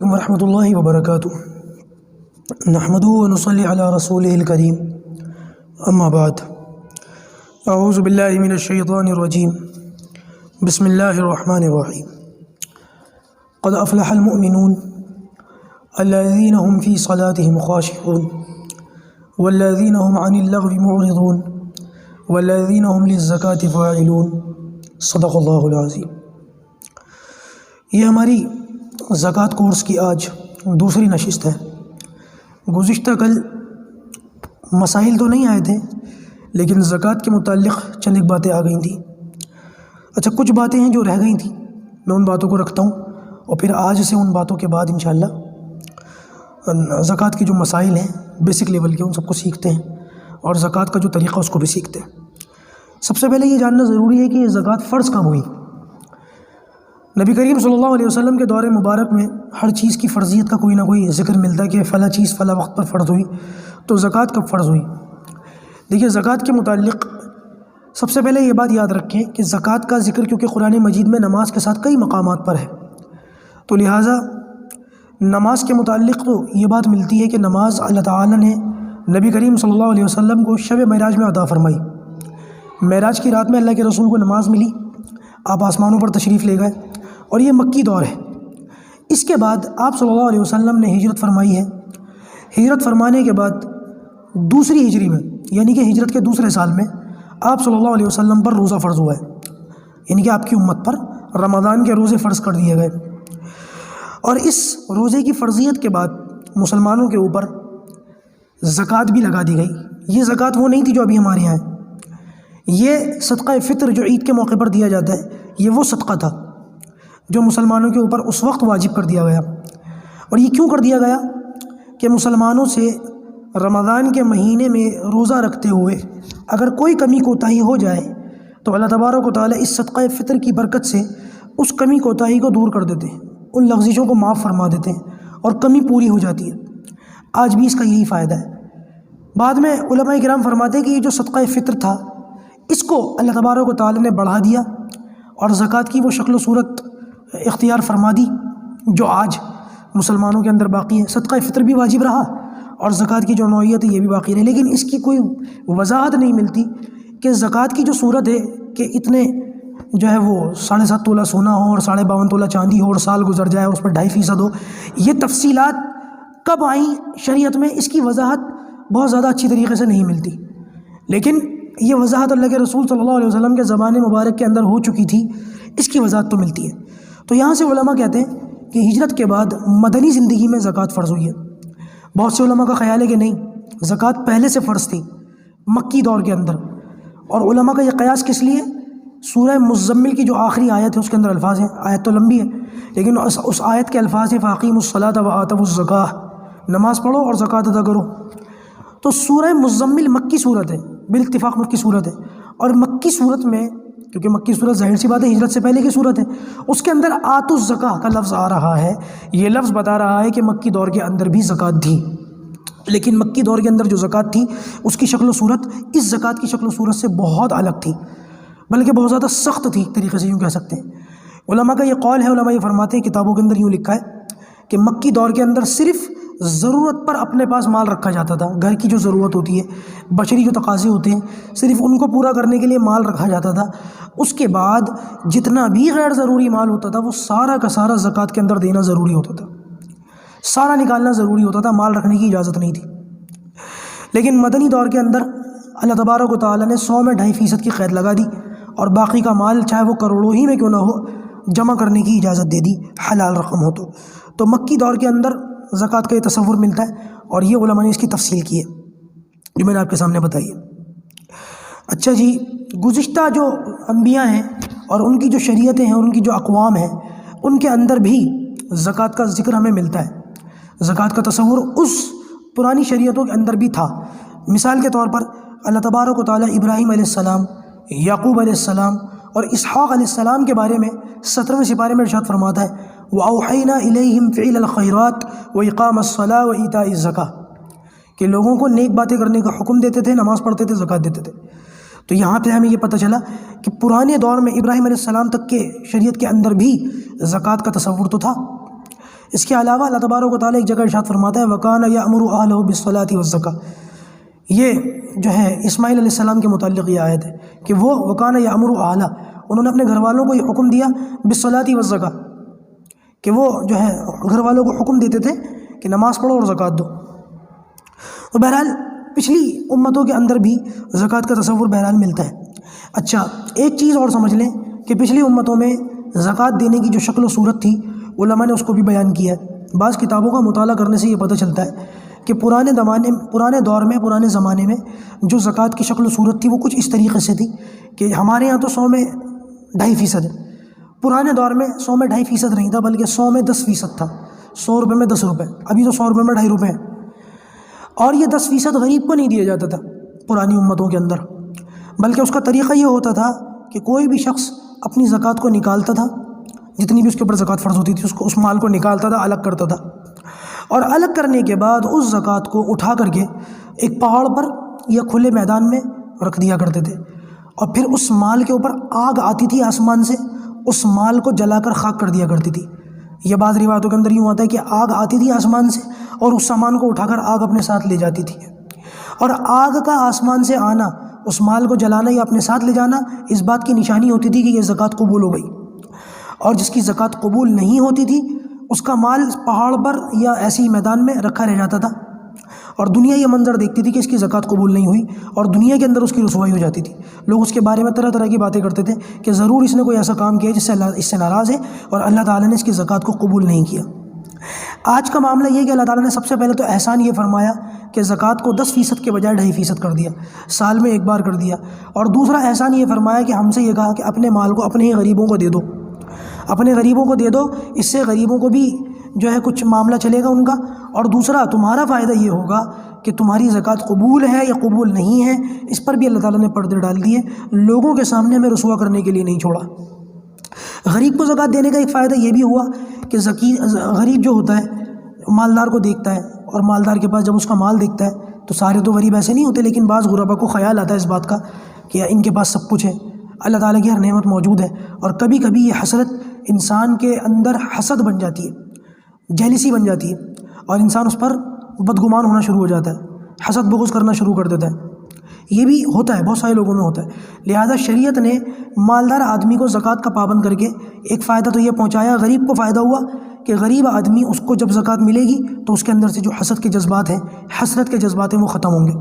ورحمۃ اللہ وبرکاتہ نحمدہ ونصلی علی رسولہ الکریم اما بعد اعوذ باللہ من الشیطان الرجیم بسم اللہ الرحمن الرحیم قد افلح المؤمنون الذین هم فی صلاتهم خاشعون والذین هم عن اللغو معرضون والذین هم للزکاة فاعلون صدق اللہ العظیم۔ یہ ہماری زکوٰۃ کورس کی آج دوسری نشست ہے۔ گزشتہ کل مسائل تو نہیں آئے تھے لیکن زکوٰۃ کے متعلق چند ایک باتیں آ گئی تھیں۔ اچھا، کچھ باتیں ہیں جو رہ گئی تھیں، میں ان باتوں کو رکھتا ہوں اور پھر آج سے ان باتوں کے بعد انشاءاللہ زکوٰۃ کے جو مسائل ہیں بیسک لیول کے ان سب کو سیکھتے ہیں اور زکوٰۃ کا جو طریقہ اس کو بھی سیکھتے ہیں۔ سب سے پہلے یہ جاننا ضروری ہے کہ یہ زکوٰۃ فرض کب ہوئی۔ نبی کریم صلی اللہ علیہ وسلم کے دور مبارک میں ہر چیز کی فرضیت کا کوئی نہ کوئی ذکر ملتا ہے کہ فلاں چیز فلاں وقت پر فرض ہوئی، تو زکوٰۃ کب فرض ہوئی؟ دیکھیے، زکوٰۃ کے متعلق سب سے پہلے یہ بات یاد رکھیں کہ زکوٰۃ کا ذکر کیونکہ قرآن مجید میں نماز کے ساتھ کئی مقامات پر ہے، تو لہٰذا نماز کے متعلق تو یہ بات ملتی ہے کہ نماز اللہ تعالیٰ نے نبی کریم صلی اللہ علیہ وسلم کو شب معراج میں عطا فرمائی۔ معراج کی رات میں اللہ کے رسول کو نماز ملی، آپ آسمانوں پر تشریف لے گئے، اور یہ مکی دور ہے۔ اس کے بعد آپ صلی اللہ علیہ وسلم نے ہجرت فرمائی ہے۔ ہجرت فرمانے کے بعد دوسری ہجری میں یعنی کہ ہجرت کے دوسرے سال میں آپ صلی اللہ علیہ وسلم پر روزہ فرض ہوا ہے، یعنی کہ آپ کی امت پر رمضان کے روزے فرض کر دیے گئے، اور اس روزے کی فرضیت کے بعد مسلمانوں کے اوپر زکوٰۃ بھی لگا دی گئی۔ یہ زکوٰۃ وہ نہیں تھی جو ابھی ہمارے یہاں ہے، یہ صدقہ فطر جو عید کے موقع پر دیا جاتا ہے، یہ وہ صدقہ تھا جو مسلمانوں کے اوپر اس وقت واجب کر دیا گیا۔ اور یہ کیوں کر دیا گیا کہ مسلمانوں سے رمضان کے مہینے میں روزہ رکھتے ہوئے اگر کوئی کمی کوتاہی ہو جائے تو اللہ تبارک و تعالیٰ اس صدقہ فطر کی برکت سے اس کمی کوتاہی کو دور کر دیتے ہیں، ان لغزشوں کو معاف فرما دیتے ہیں اور کمی پوری ہو جاتی ہے۔ آج بھی اس کا یہی فائدہ ہے۔ بعد میں علماء کرام فرماتے ہیں کہ یہ جو صدقہ فطر تھا اس کو اللہ تبارک و تعالیٰ نے بڑھا دیا اور زکوٰۃ کی وہ شکل و صورت اختیار فرما دی جو آج مسلمانوں کے اندر باقی ہے۔ صدقہ فطر بھی واجب رہا اور زکوٰۃ کی جو نوعیت ہے یہ بھی باقی رہی، لیکن اس کی کوئی وضاحت نہیں ملتی کہ زکوٰۃ کی جو صورت ہے کہ اتنے جو ہے وہ 7.5 تولہ سونا ہو اور 52.5 تولہ چاندی ہو اور سال گزر جائے اور اس پر 2.5% ہو، یہ تفصیلات کب آئیں شریعت میں اس کی وضاحت بہت زیادہ اچھی طریقے سے نہیں ملتی، لیکن یہ وضاحت اللہ کے رسول صلی اللہ علیہ وسلم کے زبان مبارک کے اندر ہو چکی تھی، اس کی وضاحت تو ملتی ہے۔ تو یہاں سے علماء کہتے ہیں کہ ہجرت کے بعد مدنی زندگی میں زکوٰۃ فرض ہوئی ہے۔ بہت سے علماء کا خیال ہے کہ نہیں، زکوٰۃ پہلے سے فرض تھی مکی دور کے اندر، اور علماء کا یہ قیاس کس لیے؟ سورہ مزمل کی جو آخری آیت ہے اس کے اندر الفاظ ہیں، آیت تو لمبی ہے لیکن اس آیت کے الفاظ ہیں فَأَقِیمُوا الصَّلَاةَ وَآتَوُا الزَّکَاةَ، نماز پڑھو اور زکوٰۃ ادا کرو۔ تو سورہ مزمل مکی صورت ہے، بالاتفاق مکی صورت ہے، اور مکی صورت میں کیونکہ مکی صورت ظاہر سی بات ہے ہجرت سے پہلے کی صورت ہے، اس کے اندر آتوا الزکاۃ کا لفظ آ رہا ہے۔ یہ لفظ بتا رہا ہے کہ مکی دور کے اندر بھی زکوٰۃ تھی، لیکن مکی دور کے اندر جو زکوٰۃ تھی اس کی شکل و صورت اس زکوٰۃ کی شکل و صورت سے بہت الگ تھی، بلکہ بہت زیادہ سخت تھی، طریقے سے یوں کہہ سکتے ہیں۔ علماء کا یہ قول ہے، علماء یہ فرماتے ہیں، کتابوں کے اندر یوں لکھا ہے کہ مکی دور کے اندر صرف ضرورت پر اپنے پاس مال رکھا جاتا تھا، گھر کی جو ضرورت ہوتی ہے، بشری جو تقاضے ہوتے ہیں، صرف ان کو پورا کرنے کے لیے مال رکھا جاتا تھا۔ اس کے بعد جتنا بھی غیر ضروری مال ہوتا تھا وہ سارا کا سارا زکوٰۃ کے اندر دینا ضروری ہوتا تھا، سارا نکالنا ضروری ہوتا تھا، مال رکھنے کی اجازت نہیں تھی۔ لیکن مدنی دور کے اندر اللہ تبارک و تعالیٰ نے 100 میں 2.5% کی قید لگا دی اور باقی کا مال چاہے وہ کروڑوں ہی میں کیوں نہ ہو جمع کرنے کی اجازت دے دی، حلال رقم ہو تو مکی دور کے اندر زکوٰۃ کا یہ تصور ملتا ہے، اور یہ علماء نے اس کی تفصیل کی ہے جو میں نے آپ کے سامنے بتائی ہے۔ اچھا جی، گزشتہ جو انبیاء ہیں اور ان کی جو شریعتیں ہیں، ان کی جو اقوام ہیں، ان کے اندر بھی زکوٰۃ کا ذکر ہمیں ملتا ہے۔ زکوٰۃ کا تصور اس پرانی شریعتوں کے اندر بھی تھا۔ مثال کے طور پر اللہ تبارک و تعالیٰ ابراہیم علیہ السلام، یعقوب علیہ السلام اور اسحاق علیہ السلام کے بارے میں 17ویں سپارے میں ارشاد فرماتا ہے وَأَوْحَيْنَا إِلَيْهِمْ فِعْلَ الْخَيْرَاتِ وَإِقَامَ الصَّلَاةِ وَإِيتَاءِ الزَّكَاةِ، کہ لوگوں کو نیک باتیں کرنے کا حکم دیتے تھے، نماز پڑھتے تھے، زکوٰۃ دیتے تھے۔ تو یہاں پہ ہمیں یہ پتہ چلا کہ پرانے دور میں ابراہیم علیہ السلام تک کے شریعت کے اندر بھی زکوٰۃ کا تصور تو تھا۔ اس کے علاوہ اللہ تبارک و تعالیٰ ایک جگہ ارشاد فرماتا ہے وَكَانَ يَأْمُرُ أَهْلَهُ بِالصَّلَاةِ وَالزَّكَاةِ، یہ جو ہے اسماعیل علیہ السلام کے متعلق یہ آیت ہے کہ وہ وَكَانَ يَأْمُرُ أَهْلَهُ، انہوں نے اپنے گھر والوں کو یہ حکم دیا بِالصَّلَاةِ وَالزَّكَاةِ کہ وہ جو ہے گھر والوں کو حکم دیتے تھے کہ نماز پڑھو اور زکوٰۃ دو۔ تو بہرحال پچھلی امتوں کے اندر بھی زکوٰۃ کا تصور بہرحال ملتا ہے۔ اچھا ایک چیز اور سمجھ لیں کہ پچھلی امتوں میں زکوٰۃ دینے کی جو شکل و صورت تھی علماء نے اس کو بھی بیان کیا ہے۔ بعض کتابوں کا مطالعہ کرنے سے یہ پتہ چلتا ہے کہ پرانے دور میں پرانے زمانے میں جو زکوٰۃ کی شکل و صورت تھی وہ کچھ اس طریقے سے تھی کہ ہمارے یہاں تو 100 میں 2.5% ہے، پرانے دور میں 100 میں 2.5% نہیں تھا بلکہ 100 میں 10% تھا، 100 روپے میں 10 روپے، ابھی تو 100 روپے میں 2.5 روپے ہیں۔ اور یہ 10% غریب کو نہیں دیا جاتا تھا پرانی امتوں کے اندر، بلکہ اس کا طریقہ یہ ہوتا تھا کہ کوئی بھی شخص اپنی زکوٰۃ کو نکالتا تھا، جتنی بھی اس کے اوپر زکوٰۃ فرض ہوتی تھی اس مال کو نکالتا تھا، الگ کرتا تھا، اور الگ کرنے کے بعد اس زکوٰۃ کو اٹھا کر کے ایک پہاڑ پر یا کھلے میدان میں رکھ دیا کرتے تھے، اور پھر اس مال کے اوپر آگ آتی تھی آسمان سے، اس مال کو جلا کر خاک کر دیا کرتی تھی۔ یہ بعض روایتوں کے اندر یوں آتا ہے کہ آگ آتی تھی آسمان سے اور اس سامان کو اٹھا کر آگ اپنے ساتھ لے جاتی تھی، اور آگ کا آسمان سے آنا، اس مال کو جلانا یا اپنے ساتھ لے جانا اس بات کی نشانی ہوتی تھی کہ یہ زکوٰۃ قبول ہو گئی، اور جس کی زکوٰۃ قبول نہیں ہوتی تھی اس کا مال پہاڑ پر یا ایسے ہی میدان میں رکھا رہ جاتا تھا، اور دنیا یہ منظر دیکھتی تھی کہ اس کی زکوٰۃ قبول نہیں ہوئی، اور دنیا کے اندر اس کی رسوائی ہو جاتی تھی۔ لوگ اس کے بارے میں طرح طرح کی باتیں کرتے تھے کہ ضرور اس نے کوئی ایسا کام کیا جس سے اللہ اس سے ناراض ہے، اور اللہ تعالیٰ نے اس کی زکوٰۃ کو قبول نہیں کیا۔ آج کا معاملہ یہ کہ اللہ تعالیٰ نے سب سے پہلے تو احسان یہ فرمایا کہ زکوٰۃ کو 10% کے بجائے 2.5% کر دیا، سال میں ایک بار کر دیا، اور دوسرا احسان یہ فرمایا کہ ہم سے یہ کہا کہ اپنے مال کو اپنے ہی غریبوں کو دے دو، اپنے غریبوں کو دے دو، اس سے غریبوں کو بھی جو ہے کچھ معاملہ چلے گا ان کا، اور دوسرا تمہارا فائدہ یہ ہوگا کہ تمہاری زکوٰۃ قبول ہے یا قبول نہیں ہے اس پر بھی اللہ تعالیٰ نے پردے ڈال دیے، لوگوں کے سامنے ہمیں رسوا کرنے کے لیے نہیں چھوڑا۔ غریب کو زکوٰۃ دینے کا ایک فائدہ یہ بھی ہوا کہ غریب جو ہوتا ہے مالدار کو دیکھتا ہے، اور مالدار کے پاس جب اس کا مال دیکھتا ہے تو سارے تو غریب ایسے نہیں ہوتے، لیکن بعض غربا کو خیال آتا ہے اس بات کا کہ ان کے پاس سب کچھ ہے، اللہ تعالیٰ کی ہر نعمت موجود ہے، اور کبھی کبھی یہ حسرت انسان کے اندر حسد بن جاتی ہے، جیلسی بن جاتی ہے، اور انسان اس پر بدگمان ہونا شروع ہو جاتا ہے، حسد بغض کرنا شروع کر دیتا ہے۔ یہ بھی ہوتا ہے، بہت سارے لوگوں میں ہوتا ہے، لہذا شریعت نے مالدار آدمی کو زکوٰۃ کا پابند کر کے ایک فائدہ تو یہ پہنچایا، غریب کو فائدہ ہوا کہ غریب آدمی اس کو جب زکوٰۃ ملے گی تو اس کے اندر سے جو حسد کے جذبات ہیں، حسرت کے جذبات ہیں، وہ ختم ہوں گے،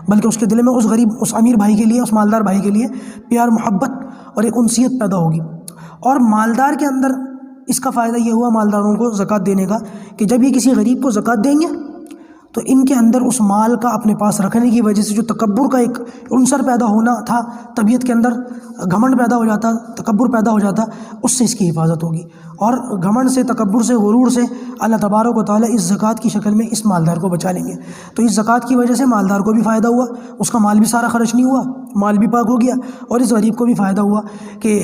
بلکہ اس کے دل میں اس امیر بھائی کے لیے، اس مالدار بھائی کے لیے پیار، محبت اور ایک انسیت پیدا ہوگی۔ اور مالدار کے اندر اس کا فائدہ یہ ہوا مالداروں کو زکوٰۃ دینے کا کہ جب یہ کسی غریب کو زکوٰۃ دیں گے تو ان کے اندر اس مال کا اپنے پاس رکھنے کی وجہ سے جو تکبر کا ایک عنصر پیدا ہونا تھا، طبیعت کے اندر گھمنڈ پیدا ہو جاتا، تکبر پیدا ہو جاتا، اس سے اس کی حفاظت ہوگی، اور گھمنڈ سے، تکبر سے، غرور سے اللہ تبارک و تعالیٰ اس زکوٰۃ کی شکل میں اس مالدار کو بچا لیں گے۔ تو اس زکوٰۃ کی وجہ سے مالدار کو بھی فائدہ ہوا، اس کا مال بھی سارا خرچ نہیں ہوا، مال بھی پاک ہو گیا، اور اس غریب کو بھی فائدہ ہوا کہ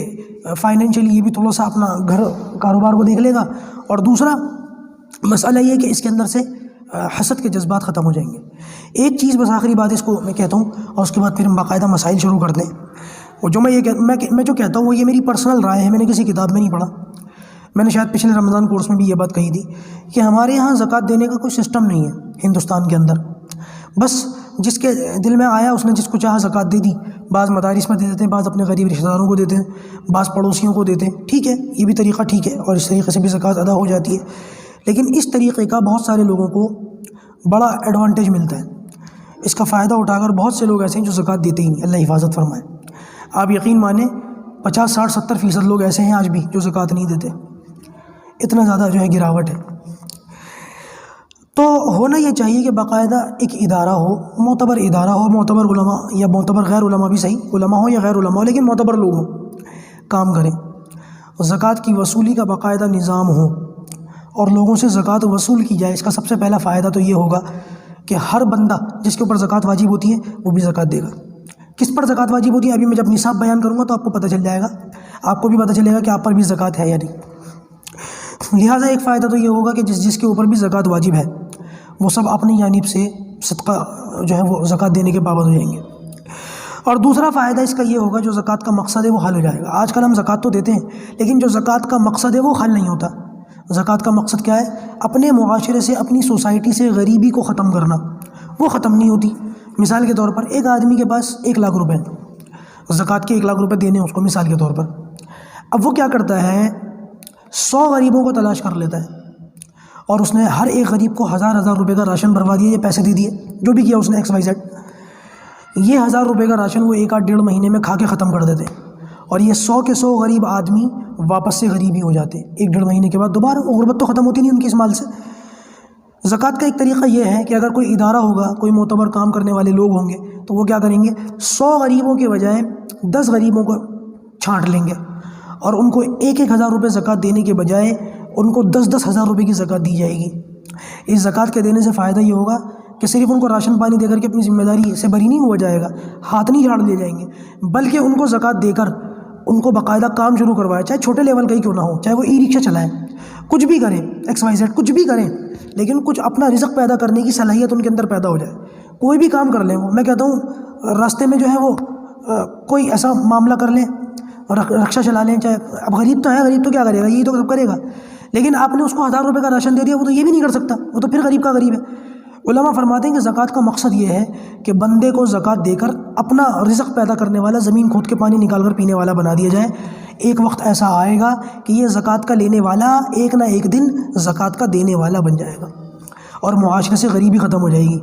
فائنینشلی یہ بھی تھوڑا سا اپنا گھر کاروبار کو دیکھ لے گا، اور دوسرا مسئلہ یہ کہ اس کے اندر سے حسد کے جذبات ختم ہو جائیں گے۔ ایک چیز بس آخری بات اس کو میں کہتا ہوں، اور اس کے بعد پھر ہم باقاعدہ مسائل شروع کر دیں۔ وہ جو میں جو کہتا ہوں وہ یہ میری پرسنل رائے ہے، میں نے کسی کتاب میں نہیں پڑھا، میں نے شاید پچھلے رمضان کورس میں بھی یہ بات کہی تھی کہ ہمارے یہاں زکوٰۃ دینے کا کوئی سسٹم نہیں ہے ہندوستان کے اندر، بس جس کے دل میں آیا اس نے جس کو چاہا زکوٰۃ دے دی، بعض مدارس میں دے دیتے ہیں، بعض اپنے غریب رشتہ داروں کو دیتے ہیں، بعض پڑوسیوں کو دیتے ہیں، ٹھیک ہے، یہ بھی طریقہ ٹھیک ہے، اور اس طریقے سے بھی زکوٰۃ ادا ہو جاتی ہے، لیکن اس طریقے کا بہت سارے لوگوں کو بڑا ایڈوانٹیج ملتا ہے، اس کا فائدہ اٹھا کر بہت سے لوگ ایسے ہیں جو زکوٰۃ دیتے ہی نہیں، اللہ حفاظت فرمائے۔ آپ یقین مانیں 50، 60، 70% لوگ ایسے ہیں آج بھی جو زکوٰۃ نہیں دیتے، اتنا زیادہ جو ہے گراوٹ ہے۔ تو ہونا یہ چاہیے کہ باقاعدہ ایک ادارہ ہو، معتبر ادارہ ہو، معتبر علماء یا معتبر غیر علماء بھی صحیح، علماء ہو یا غیر علماء ہو، لیکن معتبر لوگ ہوں، کام کریں، زکوٰۃ کی وصولی کا باقاعدہ نظام ہو اور لوگوں سے زکوٰۃ وصول کی جائے۔ اس کا سب سے پہلا فائدہ تو یہ ہوگا کہ ہر بندہ جس کے اوپر زکوٰۃ واجب ہوتی ہے وہ بھی زکوٰۃ دے گا۔ کس پر زکوٰۃ واجب ہوتی ہے ابھی میں جب نصاب بیان کروں گا تو آپ کو پتہ چل جائے گا، آپ کو بھی پتہ چلے گا کہ آپ پر بھی زکوٰۃ ہے یا نہیں۔ لہٰذا ایک فائدہ تو یہ ہوگا کہ جس کے اوپر بھی زکوٰۃ واجب ہے وہ سب اپنی جانب سے صدقہ جو ہے وہ زکوٰۃ دینے کے پابند ہو جائیں گے۔ اور دوسرا فائدہ اس کا یہ ہوگا جو زکوٰۃ کا مقصد ہے وہ حل ہو جائے گا۔ آج کل ہم زکوٰۃ تو دیتے ہیں لیکن جو زکوٰۃ کا مقصد ہے وہ حل نہیں ہوتا۔ زکوٰۃ کا مقصد کیا ہے؟ اپنے معاشرے سے، اپنی سوسائٹی سے غریبی کو ختم کرنا۔ وہ ختم نہیں ہوتی۔ مثال کے طور پر ایک آدمی کے پاس 1 لاکھ روپے، زکوٰۃ کے 1 لاکھ روپے دینے ہیں اس کو مثال کے طور پر۔ اب وہ کیا کرتا ہے، 100 غریبوں کو تلاش کر لیتا ہے اور اس نے ہر ایک غریب کو 1000 روپے کا راشن بھروا دیا، یہ پیسے دے دیے، جو بھی کیا اس نے XYZ۔ یہ 1000 روپے کا راشن وہ 1-8 مہینے میں کھا کے ختم کر دیتے ہیں، اور یہ 100 کے 100 غریب آدمی واپس سے غریب ہی ہو جاتے ہیں 1-1.5 مہینے کے بعد دوبارہ۔ غربت تو ختم ہوتی نہیں ان کی اس مال سے۔ زکوٰۃ کا ایک طریقہ یہ ہے کہ اگر کوئی ادارہ ہوگا، کوئی معتبر کام کرنے والے لوگ ہوں گے، تو وہ کیا کریں گے، 100 غریبوں کے بجائے 10 غریبوں کو چھانٹ لیں گے اور ان کو 1,000 روپے زکوٰۃ دینے کے بجائے ان کو 10 ہزار روپے کی زکوٰۃ دی جائے گی۔ اس زکوٰۃ کے دینے سے فائدہ یہ ہوگا کہ صرف ان کو راشن پانی دے کر کے اپنی ذمہ داری سے بری نہیں ہوا جائے گا، ہاتھ نہیں جھاڑ لیے جائیں گے، بلکہ ان کو زکوٰۃ دے کر ان کو باقاعدہ کام شروع کروایا، چاہے چھوٹے لیول کا ہی کیوں نہ ہو، چاہے وہ رکشا چلائیں، کچھ بھی کریں، XYZ کچھ بھی کریں، لیکن کچھ اپنا رزق پیدا کرنے کی صلاحیت ان کے اندر پیدا ہو جائے۔ کوئی بھی کام کر لیں، وہ میں کہتا ہوں راستے میں جو ہے وہ کوئی ایسا معاملہ کر لیں، رکشا چلا لیں، چاہے اب غریب تو ہے، غریب تو کیا کرے گا، یہی تو سب کرے گا، لیکن آپ نے اس کو 1000 روپے کا راشن دے دیا، وہ تو یہ بھی نہیں کر سکتا، وہ تو پھر غریب کا غریب ہے۔ علماء فرماتے ہیں کہ زکوٰۃ کا مقصد یہ ہے کہ بندے کو زکوٰۃ دے کر اپنا رزق پیدا کرنے والا، زمین کھود کے پانی نکال کر پینے والا بنا دیا جائے۔ ایک وقت ایسا آئے گا کہ یہ زکوٰۃ کا لینے والا ایک نہ ایک دن زکوٰۃ کا دینے والا بن جائے گا اور معاشرے سے غریبی ختم ہو جائے گی۔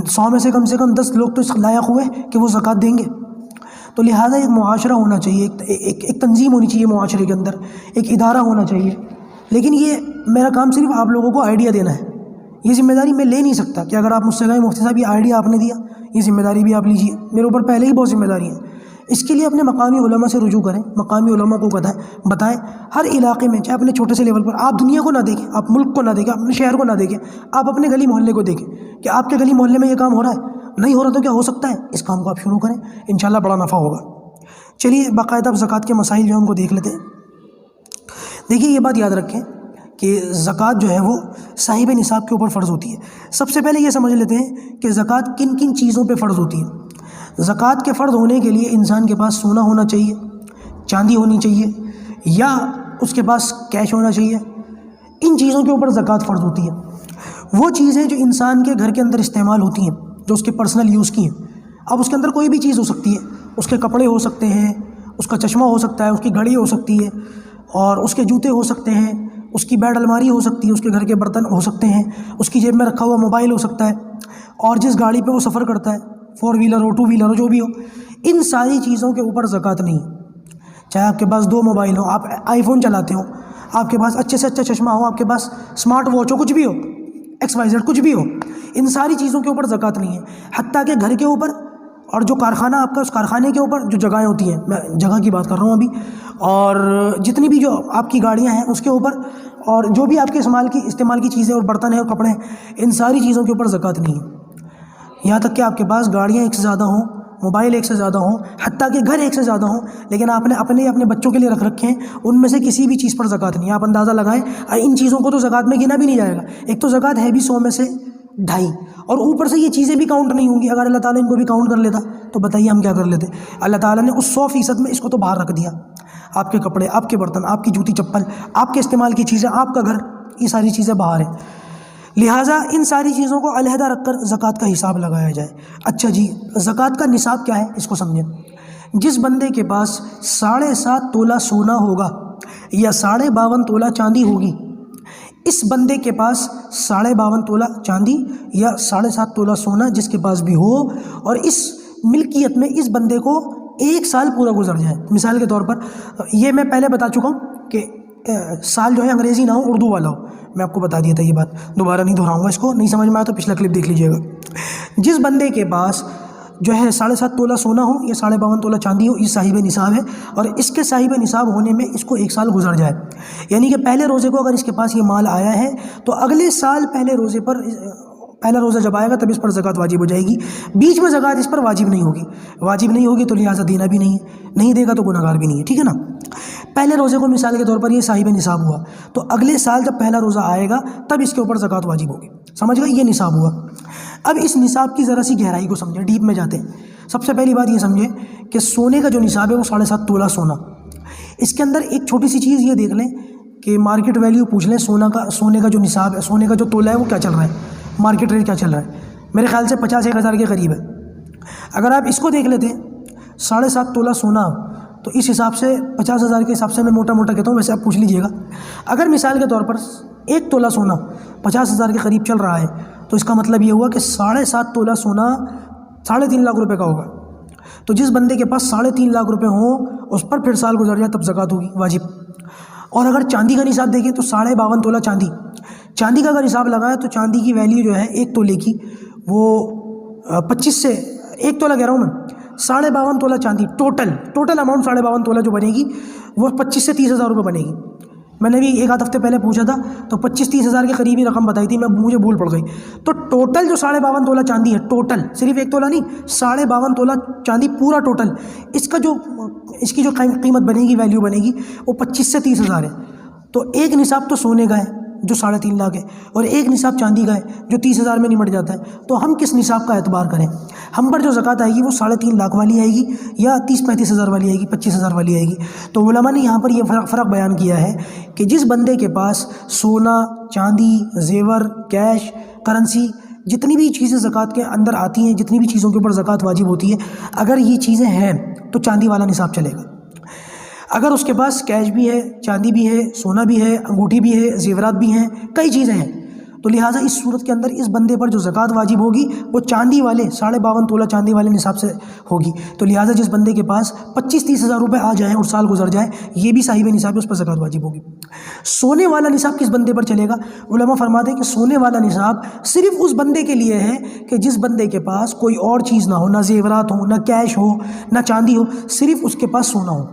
100 میں سے کم 10 لوگ تو اس لائق ہوئے کہ وہ زکوٰۃ دیں گے۔ تو لہٰذا ایک معاشرہ ہونا چاہیے، ایک تنظیم ہونی چاہیے معاشرے کے اندر، ایک ادارہ ہونا چاہیے۔ لیکن یہ میرا کام صرف آپ لوگوں کو آئیڈیا دینا ہے، یہ ذمہ داری میں لے نہیں سکتا کہ اگر آپ مجھ سے کہیں مفتی صاحب یہ آئیڈیا آپ نے دیا، یہ ذمہ داری بھی آپ لیجیے، میرے اوپر پہلے ہی بہت ذمہ داری ہے۔ اس کے لیے اپنے مقامی علماء سے رجوع کریں، مقامی علماء کو بتائیں، ہر علاقے میں، چاہے اپنے چھوٹے سے لیول پر، آپ دنیا کو نہ دیکھیں، آپ ملک کو نہ دیکھیں، اپنے شہر کو نہ دیکھیں، آپ اپنے گلی محلے کو دیکھیں کہ آپ کے گلی محلے میں یہ کام ہو رہا ہے، نہیں ہو رہا تو کیا ہو سکتا ہے، اس کام کو آپ شروع کریں، انشاءاللہ بڑا نفع ہوگا۔ چلیے باقاعدہ اب زکوٰۃ کے مسائل جو ہیں ان کو دیکھ لیتے ہیں۔ دیکھیے یہ بات یاد رکھیں کہ زکوٰۃ جو ہے وہ صاحب نصاب کے اوپر فرض ہوتی ہے۔ سب سے پہلے یہ سمجھ لیتے ہیں کہ زکوٰۃ کن کن چیزوں پہ فرض ہوتی ہے۔ زکوٰۃ کے فرض ہونے کے لیے انسان کے پاس سونا ہونا چاہیے، چاندی ہونی چاہیے، یا اس کے پاس کیش ہونا چاہیے۔ ان چیزوں کے اوپر زکوٰۃ فرض ہوتی ہے۔ وہ چیزیں جو انسان کے گھر کے اندر استعمال ہوتی ہیں، جو اس کے پرسنل یوز کی ہیں، اب اس کے اندر کوئی بھی چیز ہو سکتی ہے، اس کے کپڑے ہو سکتے ہیں، اس کا چشمہ ہو سکتا ہے، اس کی گھڑی ہو سکتی ہے، اور اس کے جوتے ہو سکتے ہیں، اس کی بیڈ الماری ہو سکتی ہے، اس کے گھر کے برتن ہو سکتے ہیں، اس کی جیب میں رکھا ہوا موبائل ہو سکتا ہے، اور جس گاڑی پہ وہ سفر کرتا ہے، 4 ویلر ہو، 2 ویلر ہو، جو بھی ہو، ان ساری چیزوں کے اوپر زکوٰۃ نہیں۔ چاہے آپ کے پاس 2 موبائل ہو، آپ آئی فون چلاتے ہو، آپ کے پاس اچھے سے اچھا چشمہ ہو، آپ کے پاس اسمارٹ واچ ہو، کچھ بھی ہو، XYZ کچھ بھی ہو، ان ساری چیزوں کے اوپر زکوٰۃ نہیں ہے۔ حتیٰ کہ گھر کے اوپر اور جو کارخانہ آپ کا، اس کارخانے کے اوپر جو جگہیں ہوتی ہیں، میں جگہ کی بات کر رہا ہوں ابھی، اور جتنی بھی جو آپ کی گاڑیاں ہیں اس کے اوپر، اور جو بھی آپ کے استعمال کی چیزیں اور برتن ہیں اور کپڑے ہیں، ان ساری چیزوں کے اوپر زکوٰۃ نہیں ہے۔ یہاں تک کہ آپ کے پاس گاڑیاں ایک سے زیادہ ہوں، موبائل ایک سے زیادہ ہوں، حتیٰ کہ گھر ایک سے زیادہ ہوں، لیکن آپ نے اپنے بچوں کے لیے رکھ رکھے ہیں، ان میں سے کسی بھی چیز پر زکوٰۃ نہیں ہے۔ آپ اندازہ لگائیں، ان چیزوں کو تو زکوٰۃ میں گنا بھی نہیں جائے گا۔ ایک تو زکوٰۃ ہے بھی 100 میں سے 2.5، اور اوپر سے یہ چیزیں بھی کاؤنٹ نہیں ہوں گی۔ اگر اللہ تعالیٰ ان کو بھی کاؤنٹ کر لیتا تو بتائیے ہم کیا کر لیتے۔ اللہ تعالیٰ نے اس 100% میں اس کو تو باہر رکھ دیا۔ آپ کے کپڑے، آپ کے برتن، آپ کی جوتی چپل، آپ کے استعمال کی چیزیں، آپ کا گھر، یہ ساری چیزیں باہر ہیں۔ لہٰذا ان ساری چیزوں کو علیحدہ رکھ کر زکوٰۃ کا حساب لگایا جائے۔ اچھا جی، زکوٰۃ کا نصاب کیا ہے اس کو سمجھیں۔ جس بندے کے پاس 7.5 تولہ سونا ہوگا یا 52.5 تولہ چاندی ہوگی، اس بندے کے پاس 52.5 تولہ چاندی یا 7.5 تولہ سونا جس کے پاس بھی ہو، اور اس ملکیت میں اس بندے کو 1 سال پورا گزر جائے۔ مثال کے طور پر، یہ میں پہلے بتا چکا ہوں کہ سال جو ہے انگریزی نہ ہو، اردو والا ہو، میں آپ کو بتا دیا تھا، یہ بات دوبارہ نہیں دہراؤں گا۔ اس کو نہیں سمجھ میں آیا تو پچھلا کلپ دیکھ لیجیے گا۔ جس بندے کے پاس جو ہے 7.5 تولہ سونا ہو یا 52.5 تولہ چاندی ہو، یہ صاحب نصاب ہے، اور اس کے صاحب نصاب ہونے میں اس کو 1 سال گزر جائے، یعنی کہ پہلے روزے کو اگر اس کے پاس یہ مال آیا ہے تو اگلے سال پہلے روزے پر، پہلا روزہ جب آئے گا تب اس پر زکوٰۃ واجب ہو جائے گی۔ بیچ میں زکوٰۃ اس پر واجب نہیں ہوگی تو لہٰذا دینا بھی نہیں ہے، نہیں دے گا تو گنہگار بھی نہیں ہے، ٹھیک ہے نا۔ پہلے روزے کو مثال کے طور پر یہ صاحب نصاب ہوا، تو اگلے سال جب پہلا روزہ آئے گا تب اس کے اوپر زکوٰۃ واجب ہوگی، سمجھ گئے، یہ نصاب ہوا۔ اب اس نصاب کی ذرا سی گہرائی کو سمجھیں، ڈیپ میں جاتے ہیں۔ سب سے پہلی بات یہ سمجھیں کہ سونے کا جو نصاب ہے وہ 7.5 تولہ سونا۔ اس کے اندر ایک چھوٹی سی چیز یہ دیکھ لیں کہ مارکیٹ ویلیو پوچھ لیں سونے کا جو نصاب ہے، سونے کا جو تولہ ہے وہ کیا چل رہا ہے، مارکیٹ ریٹ کیا چل رہا ہے، میرے خیال سے 50,000 کے قریب ہے۔ اگر آپ اس کو دیکھ لیتے ہیں 7.5 تولہ سونا، تو اس حساب سے 50,000 کے حساب سے میں موٹا موٹا کہتا ہوں، ویسے آپ پوچھ لیجئے گا۔ اگر مثال کے طور پر 1 تولہ سونا 50,000 کے قریب چل رہا ہے، تو اس کا مطلب یہ ہوا کہ 7.5 تولہ سونا 3.5 لاکھ روپے کا ہوگا۔ تو جس بندے کے پاس 3.5 لاکھ روپے ہوں، اس پر پھر سال گزر جائے تب زکوٰۃ ہوگی واجب۔ اور اگر چاندی کا نصاب دیکھیں تو 52.5 تولہ چاندی کا اگر نصاب لگا ہے تو چاندی کی ویلیو جو ہے 1 تولے کی وہ 25 سے 1 تولہ کہہ رہا ہوں میں، 52.5 تولہ چاندی ٹوٹل اماؤنٹ 52.5 تولہ جو بنے گی وہ 25 سے 30,000 روپے بنے گی۔ میں نے بھی 1 آدھ ہفتے پہلے پوچھا تھا تو 25-30 ہزار کے قریب ہی رقم بتائی تھی، مجھے بھول پڑ گئی۔ تو ٹوٹل جو 52.5 تولہ چاندی ہے، ٹوٹل صرف 1 تولہ نہیں، 52.5 تولہ چاندی پورا ٹوٹل، اس کی جو قیمت بنے گی، ویلیو بنے گی، وہ 25 سے 30 ہزار ہے۔ تو ایک نصاب تو سونے کا ہے جو 3.5 لاکھ ہے، اور ایک نصاب چاندی کا ہے جو 30 ہزار میں نمٹ جاتا ہے۔ تو ہم کس نصاب کا اعتبار کریں؟ ہم پر جو زکوٰۃ آئے گی وہ 3.5 لاکھ والی آئے گی، یا 30-35 ہزار والی آئے گی، 25 ہزار والی آئے گی؟ تو علماء نے یہاں پر یہ فرق بیان کیا ہے کہ جس بندے کے پاس سونا، چاندی، زیور، کیش، کرنسی، جتنی بھی چیزیں زکوٰۃ کے اندر آتی ہیں، جتنی بھی چیزوں کے اوپر زکوٰۃ واجب ہوتی ہے، اگر یہ چیزیں ہیں تو چاندی والا نصاب چلے گا۔ اگر اس کے پاس کیش بھی ہے، چاندی بھی ہے، سونا بھی ہے، انگوٹھی بھی ہے، زیورات بھی ہیں، کئی چیزیں ہیں، تو لہٰذا اس صورت کے اندر اس بندے پر جو زکوٰۃ واجب ہوگی وہ چاندی والے 52.5 تولہ چاندی والے نصاب سے ہوگی۔ تو لہٰذا جس بندے کے پاس 25-30 ہزار روپے آ جائیں اور سال گزر جائے، یہ بھی صاحب نصاب ہے، اس پر زکوٰۃ واجب ہوگی۔ سونے والا نصاب کس بندے پر چلے گا؟ علماء فرماتے ہیں کہ سونے والا نصاب صرف اس بندے کے لیے ہے کہ جس بندے کے پاس کوئی اور چیز نہ ہو، نہ زیورات ہو، نہ کیش ہو، نہ چاندی ہو، صرف اس کے پاس سونا ہو،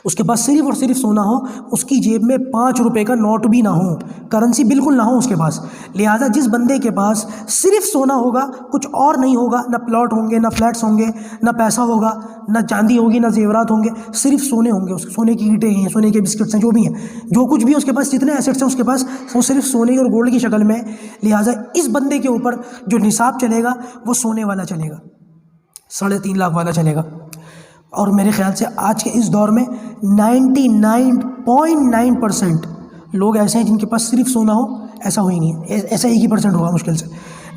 اس کے پاس صرف اور صرف سونا ہو، اس کی جیب میں 5 روپے کا نوٹ بھی نہ ہو، کرنسی بالکل نہ ہو اس کے پاس۔ لہٰذا جس بندے کے پاس صرف سونا ہوگا، کچھ اور نہیں ہوگا، نہ پلاٹ ہوں گے، نہ فلیٹس ہوں گے، نہ پیسہ ہوگا، نہ چاندی ہوگی، نہ زیورات ہوں گے، صرف سونے ہوں گے، سونے کی اینٹیں ہیں، سونے کے بسکٹس ہیں، جو بھی ہیں، جو کچھ بھی اس کے پاس، جتنے ایسیٹس ہیں اس کے پاس، وہ صرف سونے اور گولڈ کی شکل میں ہے۔ لہٰذا اس بندے کے اوپر جو نصاب چلے گا وہ سونے والا چلے گا، 3.5 لاکھ والا چلے گا۔ اور میرے خیال سے آج کے اس دور میں 99.9% لوگ ایسے ہیں جن کے پاس صرف سونا ہو، ایسا ہو ہی نہیں ہے، ایسا 1% ہوگا مشکل سے۔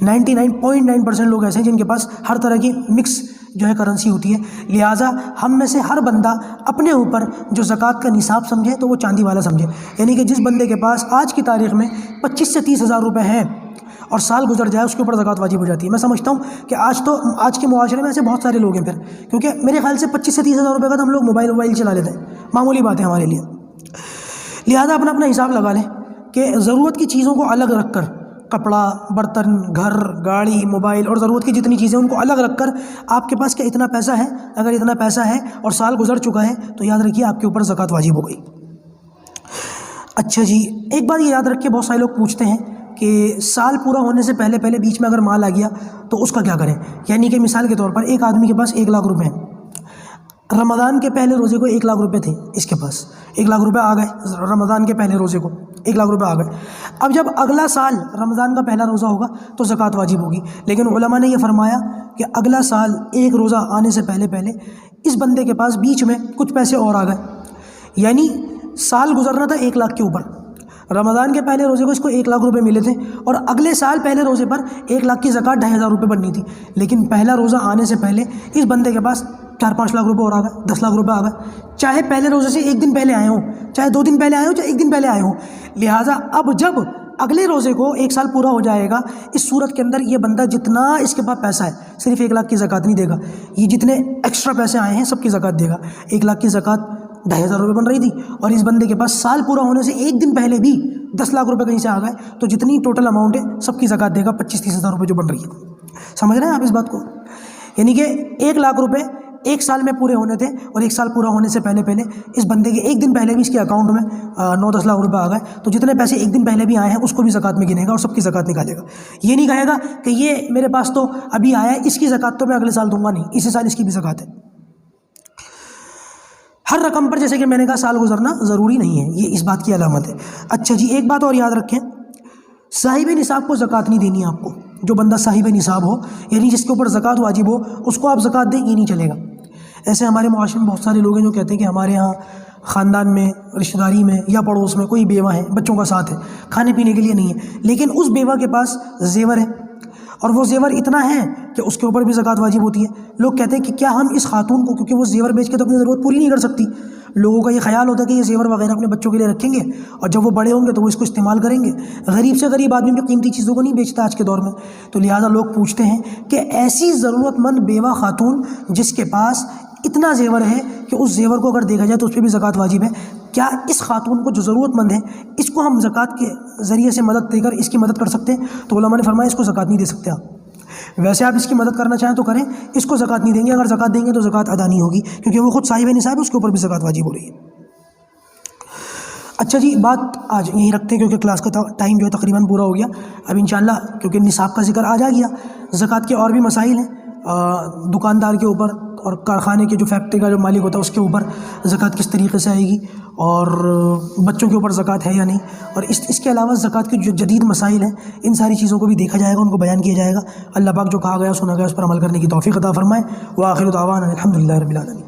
99.9% لوگ ایسے ہیں جن کے پاس ہر طرح کی مکس جو ہے کرنسی ہوتی ہے۔ لہٰذا ہم میں سے ہر بندہ اپنے اوپر جو زکوٰۃ کا نصاب سمجھے تو وہ چاندی والا سمجھے، یعنی کہ جس بندے کے پاس آج کی تاریخ میں 25 سے 30 ہزار روپے ہیں اور سال گزر جائے، اس کے اوپر زکوٰۃ واجب ہو جاتی ہے۔ میں سمجھتا ہوں کہ آج کے معاشرے میں ایسے بہت سارے لوگ ہیں پھر، کیونکہ میرے خیال سے 25 سے 30 ہزار روپے کا تو ہم لوگ موبائل چلا لیتے ہیں، معمولی بات ہے ہمارے لیے۔ لہٰذا اپنا حساب لگا لیں کہ ضرورت کی چیزوں کو الگ رکھ کر، کپڑا، برتن، گھر، گاڑی، موبائل اور ضرورت کی جتنی چیزیں ان کو الگ رکھ کر آپ کے پاس کیا اتنا پیسہ ہے؟ اگر اتنا پیسہ ہے اور سال گزر چکا ہے تو یاد رکھیے آپ کے اوپر زکوٰۃ واجب ہو گئی۔ اچھا جی، ایک بات یہ یاد رکھیے، بہت سارے لوگ پوچھتے ہیں کہ سال پورا ہونے سے پہلے بیچ میں اگر مال آ گیا تو اس کا کیا کریں؟ یعنی کہ مثال کے طور پر ایک آدمی کے پاس 1 لاکھ روپے ہیں، رمضان کے پہلے روزے کو 1 لاکھ روپے تھے اس کے پاس، 1 لاکھ روپے آ گئے رمضان کے پہلے روزے کو، 1 لاکھ روپے آ گئے۔ اب جب اگلا سال رمضان کا پہلا روزہ ہوگا تو زکوٰۃ واجب ہوگی، لیکن علماء نے یہ فرمایا کہ اگلا سال 1 روزہ آنے سے پہلے اس بندے کے پاس بیچ میں کچھ پیسے اور آ گئے، یعنی سال گزرنا تھا 1 لاکھ کے اوپر، رمضان کے پہلے روزے کو اس کو 1 لاکھ روپے ملے تھے، اور اگلے سال پہلے روزے پر 1 لاکھ کی زکوٰۃ 2,500 روپے بننی تھی، لیکن پہلا روزہ آنے سے پہلے اس بندے کے پاس 4-5 لاکھ روپے اور آ گئے، 10 لاکھ روپے آ گئے، چاہے پہلے روزے سے 1 دن پہلے آئے ہوں، چاہے 2 دن پہلے آئے ہوں، چاہے 1 دن پہلے آئے ہوں۔ لہٰذا اب جب اگلے روزے کو 1 سال پورا ہو جائے گا، اس صورت کے اندر یہ بندہ جتنا اس کے پاس پیسہ ہے، صرف 1 لاکھ کی زکوٰۃ نہیں دے گا، یہ جتنے ایکسٹرا پیسے آئے ہیں سب کی زکوٰۃ دے گا۔ 1 لاکھ کی زکوٰۃ 2,500 روپے بن رہی تھی، اور اس بندے کے پاس سال پورا ہونے سے 1 دن پہلے بھی 10 لاکھ روپے کہیں سے آ گئے، تو جتنی ٹوٹل اماؤنٹ ہے سب کی زکوٰۃ دے گا، 25-30 ہزار روپے جو بن رہی ہے۔ سمجھ رہے ہیں آپ اس بات کو؟ یعنی کہ 1 لاکھ روپے 1 سال میں پورے ہونے تھے، اور 1 سال پورا ہونے سے پہلے اس بندے کے 1 دن پہلے بھی اس کے اکاؤنٹ میں 9-10 لاکھ روپے آ گئے، تو جتنے پیسے 1 دن پہلے بھی آئے ہیں اس کو بھی زکوٰۃ میں گنے گا اور سب کی زکوٰۃ نکالے گا۔ یہ نہیں کہے گا کہ یہ میرے پاس تو ابھی آیا ہے، اس کی زکوٰۃ تو میں اگلے سال دوں گا، نہیں، اسی سال اس کی بھی زکوٰۃ ہے۔ ہر رقم پر جیسے کہ میں نے کہا سال گزرنا ضروری نہیں ہے، یہ اس بات کی علامت ہے۔ اچھا جی، ایک بات اور یاد رکھیں، صاحب نصاب کو زکوٰۃ نہیں دینی آپ کو۔ جو بندہ صاحب نصاب ہو، یعنی جس کے اوپر زکوٰۃ واجب ہو، اس کو آپ زکوٰۃ دیں، یہ نہیں چلے گا۔ ایسے ہمارے معاشرے میں بہت سارے لوگ ہیں جو کہتے ہیں کہ ہمارے ہاں خاندان میں، رشتہ داری میں یا پڑوس میں کوئی بیوہ ہے، بچوں کا ساتھ ہے، کھانے پینے کے لیے نہیں ہے، لیکن اس بیوہ کے پاس زیور ہے اور وہ زیور اتنا ہے کہ اس کے اوپر بھی زکوٰۃ واجب ہوتی ہے۔ لوگ کہتے ہیں کہ کیا ہم اس خاتون کو، کیونکہ وہ زیور بیچ کے تو اپنی ضرورت پوری نہیں کر سکتی، لوگوں کا یہ خیال ہوتا ہے کہ یہ زیور وغیرہ اپنے بچوں کے لیے رکھیں گے اور جب وہ بڑے ہوں گے تو وہ اس کو استعمال کریں گے۔ غریب سے غریب آدمی بھی قیمتی چیزوں کو نہیں بیچتا آج کے دور میں، تو لہٰذا لوگ پوچھتے ہیں کہ ایسی ضرورت مند بیوہ خاتون جس کے پاس اتنا زیور ہے کہ اس زیور کو اگر دیکھا جائے تو اس پہ بھی زکوٰۃ واجب ہے، کیا اس خاتون کو جو ضرورت مند ہے اس کو ہم زکوٰۃ کے ذریعے سے مدد دے کر اس کی مدد کر سکتے ہیں؟ تو علماء نے فرمایا اس کو زکوٰۃ نہیں دے سکتے آپ، ویسے آپ اس کی مدد کرنا چاہیں تو کریں، اس کو زکوٰۃ نہیں دیں گے، اگر زکوٰۃ دیں گے تو زکوٰۃ ادا نہیں ہوگی کیونکہ وہ خود صاحب نصاب ہے، اس کے اوپر بھی زکوٰۃ واجب ہو رہی ہے۔ اچھا جی، بات آج یہیں رکھتے ہیں کیونکہ کلاس کا ٹائم جو ہے تقریباً پورا ہو گیا۔ اب انشاءاللہ کیونکہ نصاب کا ذکر آ گیا، زکوٰۃ کے اور بھی مسائل ہیں، دکاندار کے اوپر اور کارخانے کے جو فیکٹری کا جو مالک ہوتا ہے اس کے اوپر زکوٰۃ کس طریقے سے آئے گی، اور بچوں کے اوپر زکوٰۃ ہے یا نہیں، اور اس کے علاوہ زکوٰۃ کے جو جدید مسائل ہیں ان ساری چیزوں کو بھی دیکھا جائے گا، ان کو بیان کیا جائے گا۔ اللہ پاک جو کہا گیا سنا گیا اس پر عمل کرنے کی توفیق عطا فرمائے۔ وآخر دعوانا الحمد للہ رب العالمین۔